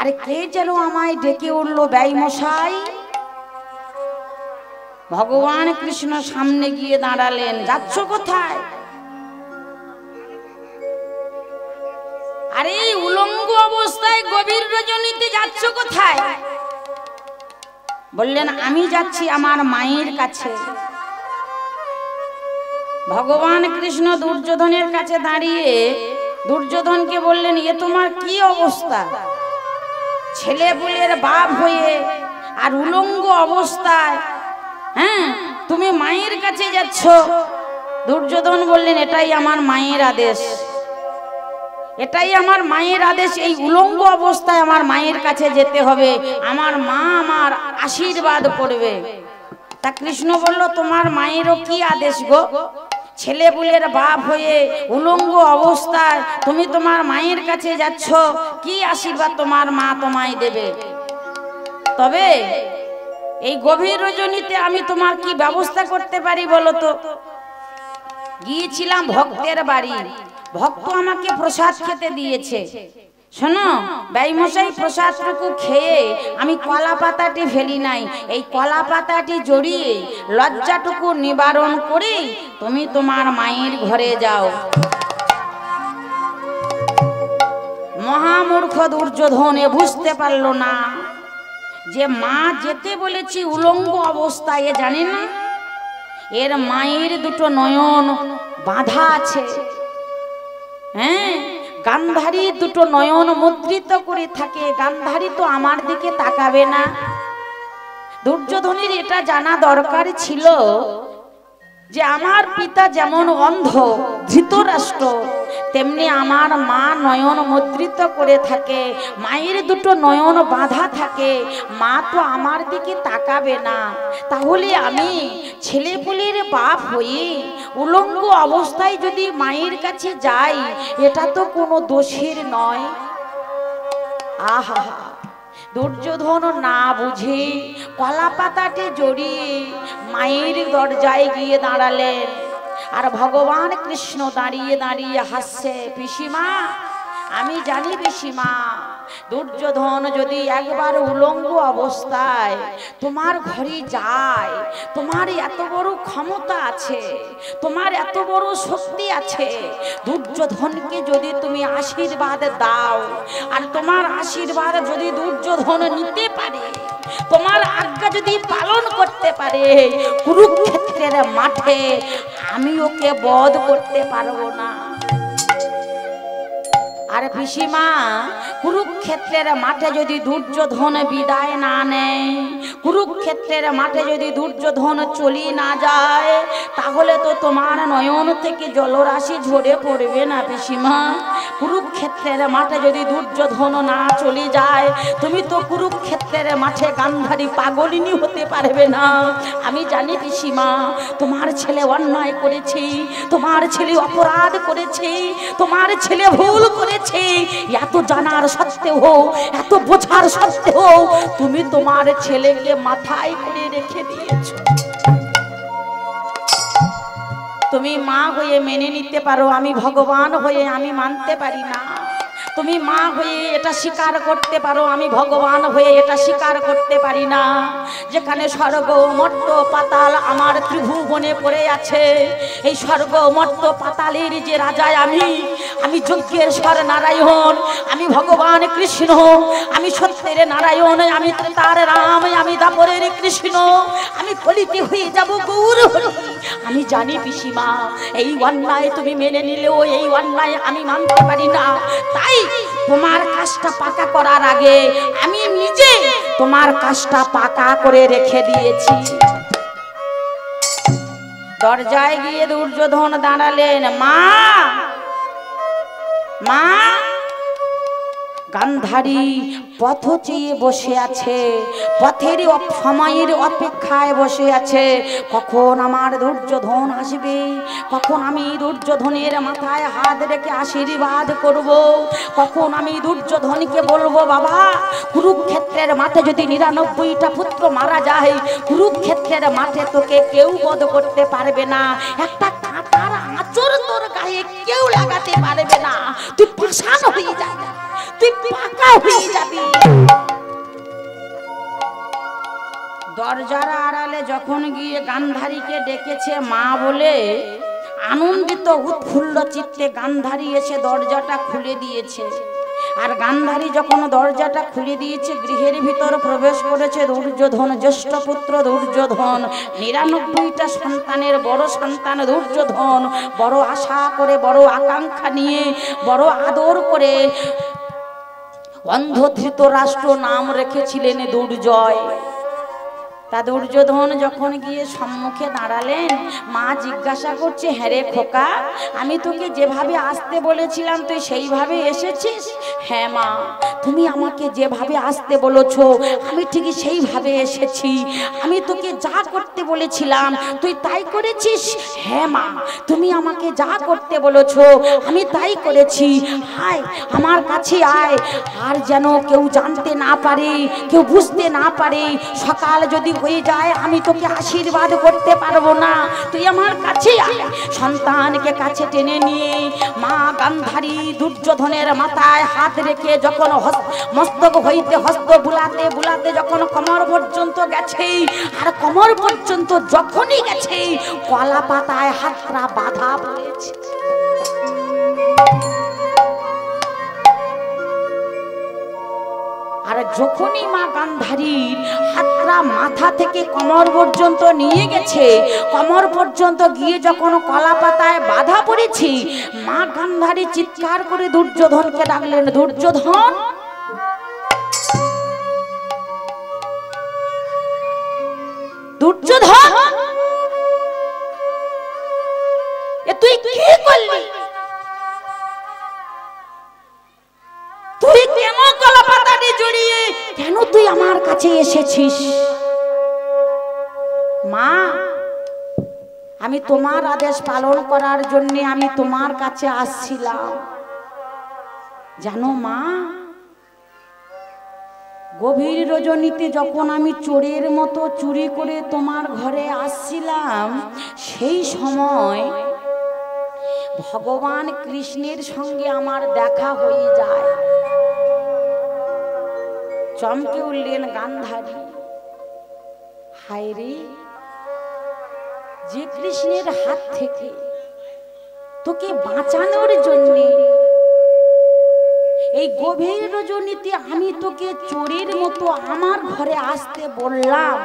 আর কে যেন আমায় ডেকে উঠল, বেঈমশাই। ভগবান কৃষ্ণ সামনে গিয়ে দাঁড়ালেন। যাচ্ছ কোথায়? আরে উলঙ্গ অবস্থায় গভীর রজনীতে যাচ্ছ কোথায়? বললেন, আমি যাচ্ছি আমার মায়ের কাছে। ভগবান কৃষ্ণ দুর্যোধনের কাছে দাঁড়িয়ে দুর্যোধনকে বললেন, এ তোমার কি অবস্থা? ছেলে পুলের বাপ হয়ে আর উলঙ্গ অবস্থায়, হ্যাঁ, তুমি মায়ের কাছে যাচ্ছ। দুর্যোধন বললেন, এটাই আমার মায়ের আদেশ, এটাই আমার মায়ের আদেশ। এই উলঙ্গ অবস্থায় আমার মায়ের কাছে যেতে হবে, আমার মা আমার আশীর্বাদ করবে। তা কৃষ্ণ বলল, তোমার মায়েরও কি আদেশ গো? ছেলে পুলের বাপ হয়ে উলঙ্গ অবস্থায় তুমি তোমার মায়ের কাছে যাচ্ছ, কি আশীর্বাদ তোমার মা তোমায় দেবে? তবে এই গভীর রজনীতে আমি তোমার কি ব্যবস্থা করতে পারি বলো তো? গিয়েছিলাম ভক্তের বাড়ি, ভক্ত আমাকে প্রসাদ খেতে দিয়েছে। শোনো ব্যয়মশাই, প্রসাদটুকু খেয়ে আমি কলা পাতাটি ফেলি নাই, এই কলা পাতাটি জড়িয়ে লজ্জাটুকু নিবারণ করে তুমি তোমার মায়ের ঘরে যাও। মহামূর্খ দুর্যোধন এ বুঝতে পারল না যে মা যেতে বলেছি উলঙ্গ অবস্থায়, এ জানে না এর মায়ের দুটো নয়ন বাঁধা আছে। হ্যাঁ, গান্ধারী দুটো নয়ন মুদ্রিত করে থাকে, গান্ধারী তো আমার দিকে তাকাবে না। দুর্যোধনের এটা জানা দরকার ছিল যে আমার পিতা যেমন অন্ধ ধৃতরাষ্ট্র, তেমনি আমার মা নয়ন মুদ্রিত করে থাকে, মায়ের দুটো নয়ন বাঁধা থাকে, মা তো আমার দিকে তাকাবে না। তাহলে আমি ছেলেপুলের বাপ হয়ে উলঙ্গ অবস্থায় যদি মায়ের কাছে যাই, এটা তো কোনো দোষের নয়। আহা, দুর্যোধন না বুঝে কলা পাতাটি জড়িয়ে মায়ের দরজায় গিয়ে দাঁড়ালেন। আর ভগবান কৃষ্ণ দাঁড়িয়ে দাঁড়িয়ে হাসছে, পিসিমা আমি জানি পিসিমা, দুর্যোধন যদি একবার উলঙ্গ অবস্থায় তোমার ঘরে যায়, তোমার এত বড় ক্ষমতা আছে, তোমার এত বড় শক্তি আছে, দুর্যোধনকে যদি তুমি আশীর্বাদ দাও, আর তোমার আশীর্বাদ যদি দুর্যোধন নিতে পারে, তোমার আজ্ঞা যদি পালন করতে পারে, কুরুক্ষেত্রের মাঠে আমি ওকে বধ করতে পারবো না। আর পিসিমা, কুরুক্ষেত্রের মাঠে যদি দুর্যোধন বিদায় না নেয়, কুরুক্ষেত্রের মাঠে যদি দুর্যোধন চলি না যায়, তাহলে তো তোমার নয়ন থেকে জলরাশি ঝরে পড়বে না পিসিমা। কুরুক্ষেত্রের মাঠে যদি দুর্যোধন না চলে যায়, তুমি তো কুরুক্ষেত্রের মাঠে গান্ধারী পাগলিনী হতে পারবে না। আমি জানি পিসিমা, তোমার ছেলে অন্যায় করেছে, তোমার ছেলে অপরাধ করেছে, তোমার ছেলে ভুল করেছে, এত জানার সত্ত্বেও, এত বোঝার সত্ত্বেও তুমি তোমার ছেলেকে মাথায় করে রেখে দিয়েছো। তুমি মা হয়ে মেনে নিতে পারো, আমি ভগবান হয়ে আমি মানতে পারি না। তুমি মা হয়ে এটা স্বীকার করতে পারো, আমি ভগবান হয়ে এটা স্বীকার করতে পারি না। যেখানে স্বর্গ মর্ত পাতাল আমার ত্রিভুবনে পড়ে আছে, এই স্বর্গ মর্ত পাতালের যে রাজায় আমি যজ্ঞের স্বর নারায়ণ, আমি ভগবান কৃষ্ণ, আমি সত্যের নারায়ণ, আমি তার রাম, আমি দাপরের কৃষ্ণ, আমি কলিতে হয়ে যাব গৌর হরি। আমি জানি পিসিমা, এই অন্যায় তুমি মেনে নিলেও এই অন্যায় আমি মানতে পারি না। তাই তোমার কাজটা পাকা করার আগে আমি নিজে তোমার কাজটা পাকা করে রেখে দিয়েছি। দরজায় গিয়ে দুর্যোধন দাঁড়ালেন, মা মা। গান্ধারী পথ চেয়ে বসে আছে, পথের সময়ের অপেক্ষায় বসে আছে, কখন আমার দুর্যোধন আসবে, কখন আমি দুর্যোধনের মাথায় হাত রেখে আশীর্বাদ করব, কখন আমি দুর্যোধনকে বলবো, বাবা কুরুক্ষেত্রের মাঠে যদি 99টা পুত্র মারা যায়, কুরুক্ষেত্রের মাঠে তোকে কেউ বধ করতে পারবে না, একটা কাঁটার আঁচড় তোর গায়ে কেউ লাগাতে পারবে না, তুই পাষাণ হয়ে যাবি, তুই পাকা হয়ে যাবি। দরজার আড়ালে যখন গিয়ে গান্ধারীকে ডেকেছে মা বলে, আনন্দিত উৎফুল্ল চিত্তে গান্ধারী এসে দরজাটা খুলে দিয়েছে। আর গান্ধারী যখন দরজাটা খুলে দিয়েছে, গৃহের ভিতর প্রবেশ করেছে দুর্যোধন, জ্যেষ্ঠ পুত্র দুর্যোধন, ৯৯টা সন্তানের বড় সন্তান দুর্যোধন। বড় আশা করে, বড় আকাঙ্ক্ষা নিয়ে, বড় আদর করে অন্ধ ধৃতরাষ্ট্র নাম রেখেছিলেন দুর্জয়। তা দুর্যোধন যখন গিয়ে সম্মুখে দাঁড়ালেন, মা জিজ্ঞাসা করছে, হ্যাঁ রে খোকা, আমি তোকে যেভাবে আসতে বলেছিলাম তুই সেইভাবে এসেছিস? হ্যাঁ মা, তুমি আমাকে যেভাবে আসতে বলেছো আমি ঠিকই সেইভাবে এসেছি। আমি তোকে যা করতে বলেছিলাম তুই তাই করেছিস? হ্যাঁ মা, তুমি আমাকে যা করতে বলেছো আমি তাই করেছি। আয় আমার কাছে আয়, আর যেন কেউ জানতে না পারে, কেউ বুঝতে না পারে। সকাল যদি হয়ে যায় আমি তোকে আশীর্বাদ করতে পারবো না, তুই আমার কাছে আয়। সন্তানকে কাছে টেনে নিয়ে মা গান্ধারী দুর্যোধনের মাথায় হাত রেখে যখন মস্তক হইতে হস্ত বুলাতে বুলাতে যখন কোমর পর্যন্ত গেছে, আর কোমর পর্যন্ত যখনই গেছে কলা পাতায় হাতটা বাঁধা পড়েছে। আর যখনই মা গান্ধারীর হাতটা মাথা থেকে কোমর পর্যন্ত নিয়ে গেছে, কোমর পর্যন্ত গিয়ে যখন কলা পাতায় বাঁধা পড়েছি, মা গান্ধারী চিৎকার করে দুর্যোধনকে ডাকলেন, দুর্যোধন, দুর্যোধন, এ তুই কি করলি? তুই কেন কলা পাতাটি জড়িয়ে কেন তুই আমার কাছে এসেছিস? মা, আমি তোমার আদেশ পালন করার জন্য আমি তোমার কাছে আসছিলাম। জানো মা, গভীর রজনীতে যখন আমি চোরের মতো চুরি করে তোমার ঘরে আসছিলাম, সেই সময় ভগবান কৃষ্ণের সঙ্গে আমার দেখা হয়ে যায়। চমকে উঠলেন গান্ধারী, হায় রে, যে কৃষ্ণের হাত থেকে তোকে বাঁচানোর জন্য এই গভীর রজনীতে আমি তোকে চোরের মতো আমার ঘরে আসতে বললাম,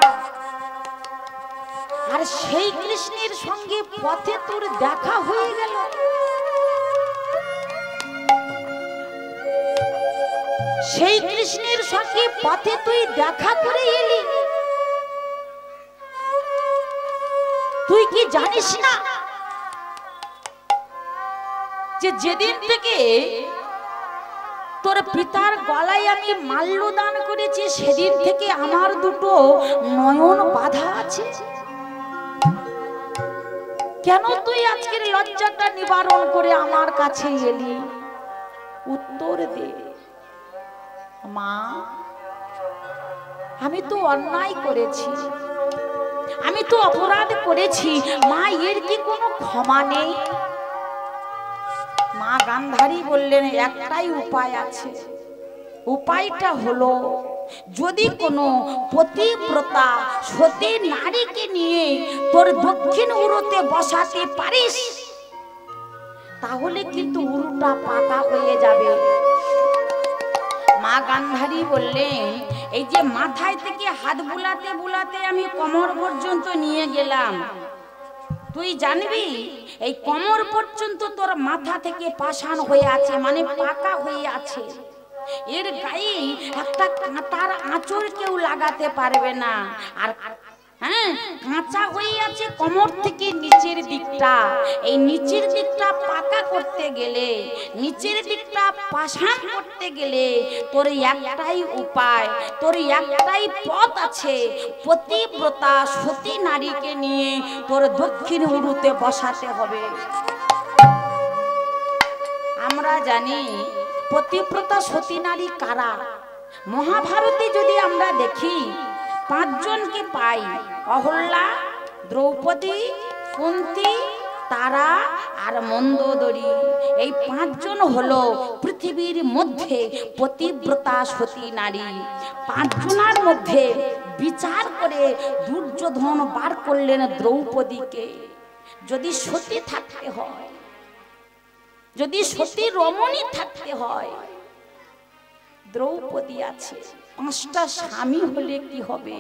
আর সেই কৃষ্ণের সঙ্গে পথে তোর দেখা হয়ে গেল। সেই কৃষ্ণের সঙ্গে পথে তুই দেখা করে এলি, তুই কি জানিস না যে যেদিন থেকে তোর পিতার গলায় আমি মাল্য দান করেছি সেদিন থেকে আমার দুটো নয়ন বাঁধা আছে? কেন তুই আজকের লজ্জাটা নিবারণ করে আমার কাছে এলি? উত্তর দে মা। আমি তো অন্যায় করেছি, আমি তো অপরাধ করেছি মা, এর কি কোনো ক্ষমা নেই? মা গান্ধারী বললেন, একটাই উপায় আছে। উপায়টা হলো, যদি কোনো পতিব্রতা সতী নারীকে নিয়ে তোর দক্ষিণ উরুতে বসাতে পারিস তাহলে কিন্তু উরুটা পাকা হয়ে যাবে। মা গান্ধারী বললেন, এই যে মাথায় থেকে হাত বুলাতে বুলাতে আমি কোমর পর্যন্ত নিয়ে গেলাম, তুই জানবি এই কোমর পর্যন্ত তোর মাথা থেকে পাষাণ হয়ে আছে, মানে পাকা হয়ে আছে। এর গায়ে একটা কাঁটার আঁচড় কেউ লাগাতে পারবে না। আর হ্যাঁ, কাঁচা হয়ে আছে কোমর থেকে নিচের দিকটা। এই নিচের দিকটা পাকা করতে গেলে, নিচের দিকটা পাষাণ করতে গেলে তোর একটাই উপায়, তোর একটাই পথ আছে। পতিব্রতা সতী নারীকে নিয়ে তোর দক্ষিণ উরুতে বসাতে হবে। আমরা জানি পতিব্রতা সতী নারী কারা। মহাভারতে যদি আমরা দেখি 5 জনকে পাই, অহল্যা, দ্রৌপদী, কুন্তী, তারা আর মন্দোদরী। এই 5 জন হলো পৃথিবীর মধ্যে পতিব্রতা সতী নারী। 5 জনের মধ্যে বিচার করে দুর্যোধন বার করলেন দ্রৌপদীকে। যদি সতী থাকতে হয়, যদি সতী রমণী থাকতে হয় দ্রৌপদী আছে, 5টা স্বামী হলে কি হবে?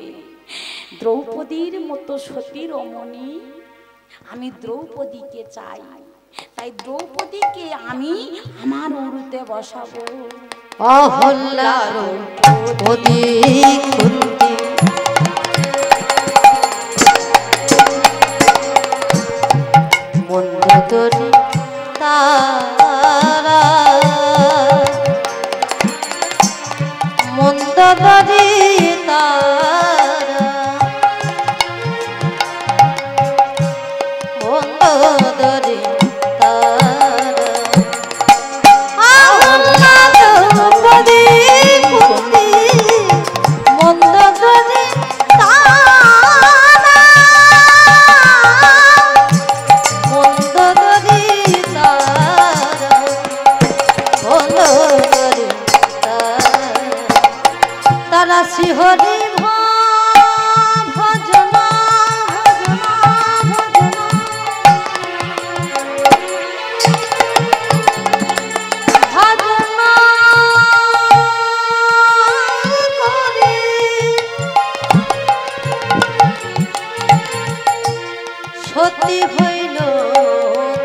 দ্রৌপদীর মতো সতী রমণী আমি দ্রৌপদীকে চাই, তাই দ্রৌপদীকে আমি আমার উরুতে বসাবো। অহল্যা দ্রৌপদী কুন্তী মন্দোদরী তারা, মন্দোদরী তারা, মন্দোদরী তারা, অহল্যা দ্রৌপদী কুন্তী মন্দোদরী তারা, মন্দোদরী তারা, মন্দোদরী তারা শ্রীহরি ভজনা ভজনা ভজনা করে সতী হইল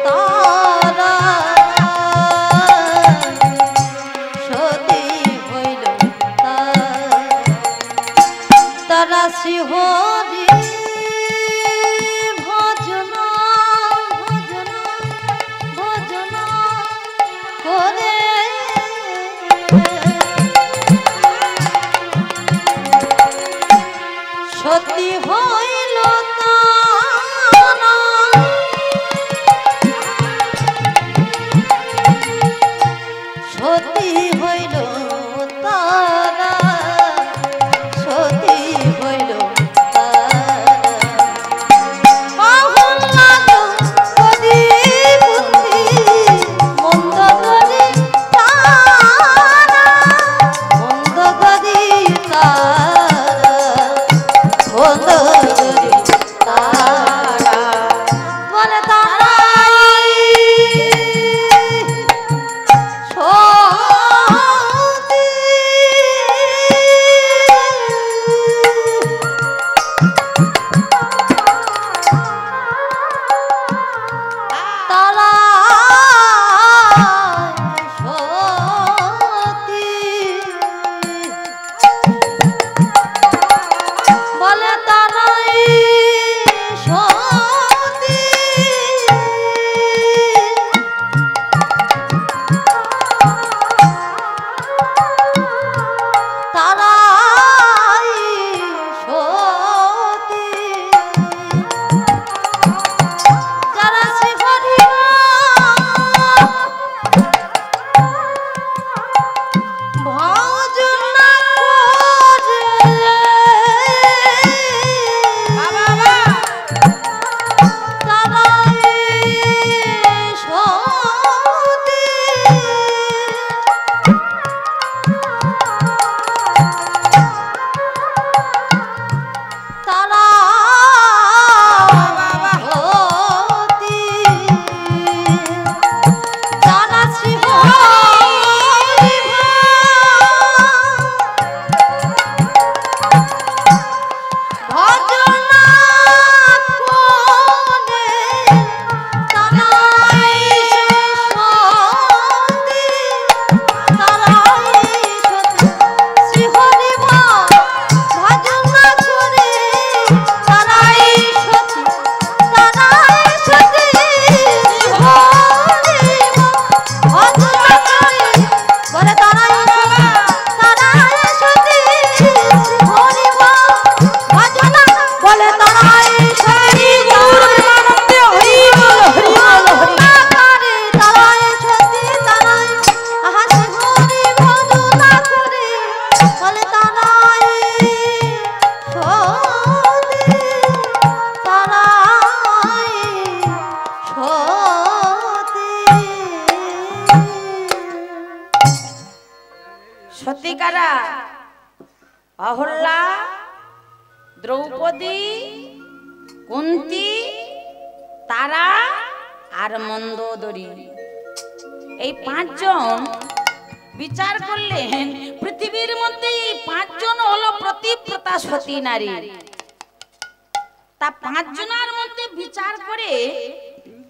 তারা, সতী হইল তারা শ্রীহরি ভজনা ভজনা ভজনা করে সতী হইল তারা, সতী হইল তারা, সতী হইল তারা, অহল্যা দ্রৌপদী কুন্তী মন্দোদরী তারা, মন্দোদরী তারা, মন্দোদরী তারা, বলে তারাই সতী, বলে তারাই সতী, তারাই সতী, যারা শ্রীহরি ভজনা করে তারাই সতী, তারা সতী, যারা শ্রীহরি ভজনা করে তারাই সতী, তারাই সতী, শ্রীহরি ভজনা করে তারাই সতী, তারাই সতী, শ্রীহরি ভজনা করে বলে তারাই সতী, শ্রীহরি ভজনা বলে তারাই সতী, পূর্ণানন্দে হরি বল হরি বল হরি করে তারাই সতী, তারাই আহা শ্রীহরি ভজনা করে বলে তারাই সতী, তারাই সতী। সত্যিকারা অহল্যা, দ্রৌপদী, কুন্তী, তারা আর মন্দোদরী, এই 5 জন বিচার করলেন পৃথিবীর মধ্যে এই 5 জন হলো প্রতিপ্রতা সতী নারী। তা 5 জনের মধ্যে বিচার করে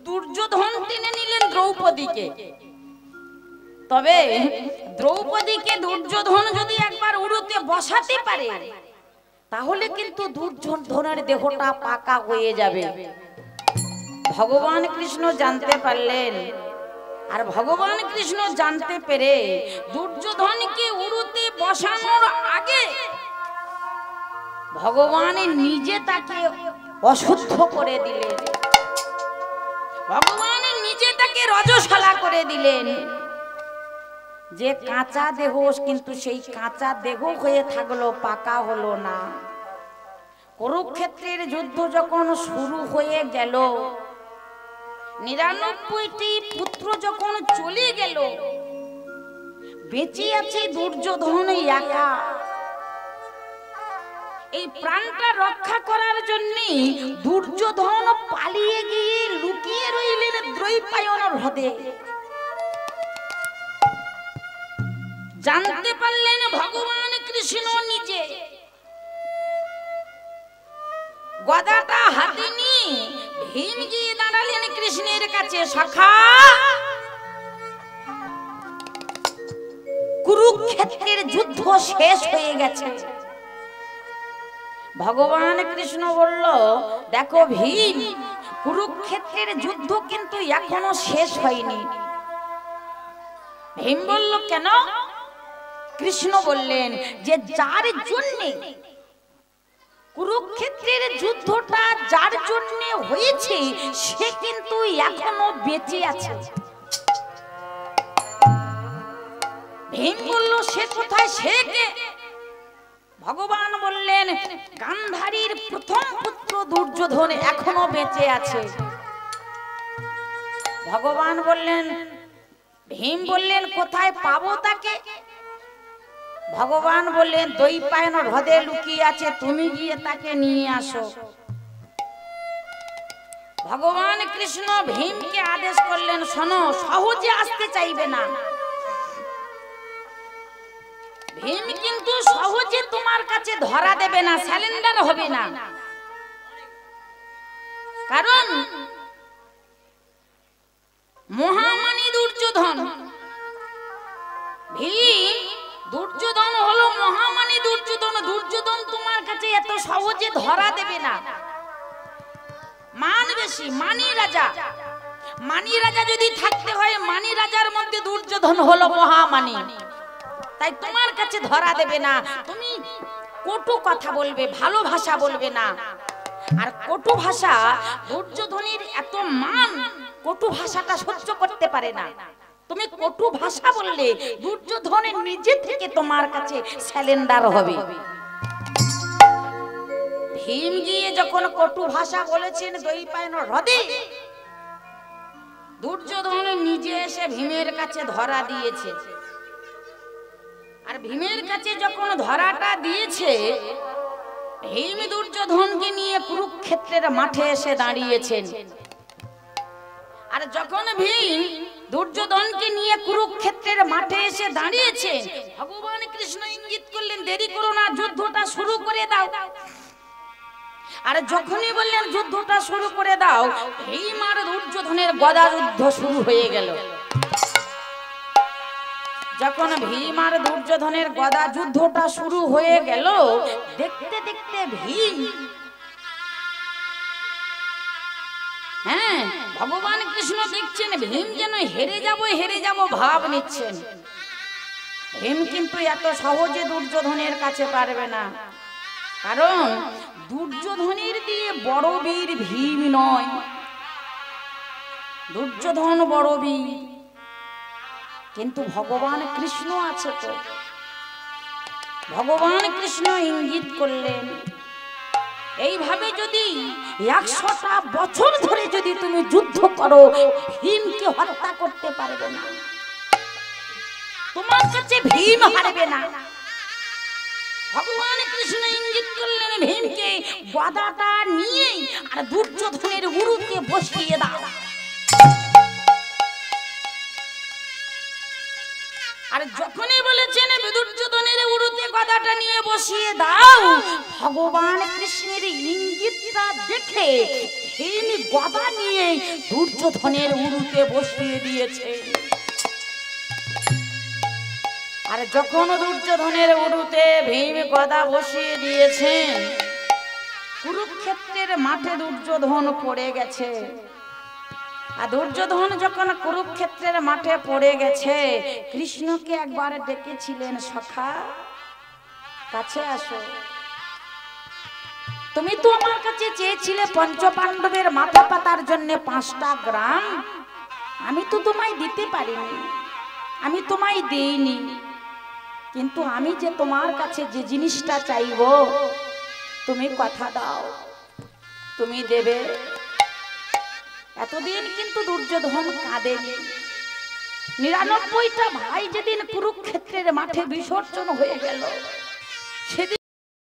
দুর্যোধন টেনে নিলেন দ্রৌপদীকে। তবে দ্রৌপদীকে দুর্যোধন যদি একবার উড়ুতে বসাতে পারে তাহলে কিন্তু দুর্যোধনের দেহটা পাকা হয়ে যাবে। ভগবান কৃষ্ণ জানতে পারলেন, আর ভগবান কৃষ্ণ জানতে পেরে দুর্যোধনকে উড়ুতে বসানোর আগে ভগবান নিজে তাকে অশুদ্ধ করে দিলেন, ভগবান নিজে তাকে রজস্বলা করে দিলেন। যে কাঁচা দেহ কিন্তু সেই কাঁচা দেহ হয়ে থাকলো, পাকা হলো না। কুরুক্ষেত্রের যুদ্ধ যখন শুরু হয়ে গেল, 99টি পুত্র যখন চলে গেল, বেঁচে আছে দুর্যোধন একা। এই প্রাণটা রক্ষা করার জন্য দুর্যোধন পালিয়ে গিয়ে লুকিয়ে রইলেন দ্রৈপায়ন হ্রদে। জানতে পারলেন ভগবান কৃষ্ণ নিজে গদাটা হাতে নিয়ে ভীম গিয়ে দাঁড়ালেন কৃষ্ণের কাছে। সখা, কুরুক্ষেত্রের যুদ্ধ শেষ হয়ে গেছে। ভগবান কৃষ্ণ বলল, দেখো ভীম, কুরুক্ষেত্রের যুদ্ধ কিন্তু এখনো শেষ হয়নি। ভীম বলল, কেন? কৃষ্ণ বললেন যে যার জন্যে কুরুক্ষেত্রের যুদ্ধটা যার জন্য হয়েছে সে কিন্তু এখনো বেঁচে আছে। ভীম বলল, সে কোথায়? সে কে? ভগবান বললেন, গান্ধারীর প্রথম পুত্র দুর্যোধন এখনো বেঁচে আছে। ভগবান বললেন, ভীম বললেন, কোথায় পাবো তাকে? ভগবান বললেন, দ্বৈপায়ন হ্রদে লুকিয়ে আছে, তুমি গিয়ে তাকে নিয়ে আসো। ভগবান কৃষ্ণ ভীমকে আদেশ করলেন, শোনো, সহজে আসতে চাইবে না। ভীম কিন্তু সহজে তোমার কাছে ধরা দেবে না, স্যালেন্ডার হবে না। কারণ মহামানী দুর্যোধন, ভীম দুর্যোধন হলো মহামানী দুর্যোধন। দুর্যোধন তোমার কাছে এত সহজে ধরা দেবে না। মান বেশি, মানি রাজা। মানি রাজা যদি থাকতে হয়, মানি রাজার মধ্যে দুর্যোধন হলো মহামানী, তাই তোমার কাছে ধরা দেবে না। তুমি কটু কথা বলবে, ভালো ভাষা বলবে না। আর কটু ভাষা, দুর্যোধনের এত মান, কটু ভাষাটা সহ্য করতে পারে না। তুমি কটু ভাষা বললে দুর্যোধনের নিজে থেকে তোমার কাছে স্যালেন্ডার হবে। ভীম গিয়ে যখন কটু ভাষা বলেছেন দ্বৈপায়ন হ্রদে, দুর্যোধন নিজে এসে ভীমের কাছে ধরা দিয়েছে। আর ভীমের কাছে যখন ধরাটা দিয়েছে, ভীম দুর্যোধনকে নিয়ে কুরুক্ষেত্রের মাঠে এসে দাঁড়িয়েছেন। আর যখন ভীম দুর্যোধনকে নিয়ে কুরুক্ষেত্রের মাঠে এসে দাঁড়িয়েছেন, ভগবান কৃষ্ণ ইঙ্গিত করলেন, দেরি করো না, যুদ্ধটা শুরু করে দাও। আর যখনই বললেন যুদ্ধটা শুরু করে দাও, ভীম আর দুর্যোধনের গদা যুদ্ধ শুরু হয়ে গেল। যখন ভীম আর দুর্যোধনের গদা যুদ্ধটা শুরু হয়ে গেল, দেখতে দেখতে ভীম, হ্যাঁ, ভগবান কৃষ্ণ দেখছেন ভীম যেন হেরে যাব ভাব নিচ্ছেন। ভীম কিন্তু এত সহজে দুর্যোধনের কাছে পারবে না। কারণ দুর্যোধনের দিয়ে বড় বীর ভীম নয়, দুর্যোধন বড় বীর, কিন্তু ভগবান কৃষ্ণ আছে তো। ভগবান কৃষ্ণ ইঙ্গিত করলেন, এইভাবে যদি 100টা বছর ধরে যদি তুমি যুদ্ধ করো, ভীমকে হত্যা করতে পারবে না, তোমার কাছে ভীম হারবে না। ভগবান কৃষ্ণ ইঙ্গিত করলেন, ভীমকে গদাটা নিয়ে আর দুর্যোধনের উরুতে বসিয়ে দাও। আর যখনই বলেছেন দুর্যোধনের উরুতে গদাটা নিয়ে বসিয়ে দাও, ভগবান কৃষ্ণের ইঙ্গিতটা দেখে তিনি গদা নিয়ে দুর্যোধনের উরুতে বসিয়ে দিয়েছে। আর যখন দুর্যোধনের উরুতে ভীম গদা বসিয়ে দিয়েছেন, কুরুক্ষেত্রের মাঠে দুর্যোধন পড়ে গেছে। আর দুর্যোধন যখন কুরুক্ষেত্রের মাঠে পড়ে গেছে, কৃষ্ণকে একবার ডেকেছিলেন, সখা কাছে আসো, তুমি তো আমার কাছে চেয়েছিলে পঞ্চপাণ্ডবের মাথা পাতার জন্য 5টা গ্রাম, আমি তো তোমায় দিতে পারিনি, আমি তোমায় দেইনি, কিন্তু আমি যে তোমার কাছে যে জিনিসটা চাইবো তুমি কথা দাও, তুমি দেবে। এতদিন কিন্তু দুর্যোধন কাঁদেনি। 99টা ভাই যেদিন কুরুক্ষেত্রের মাঠে বিসর্জন হয়ে গেল, সেদিন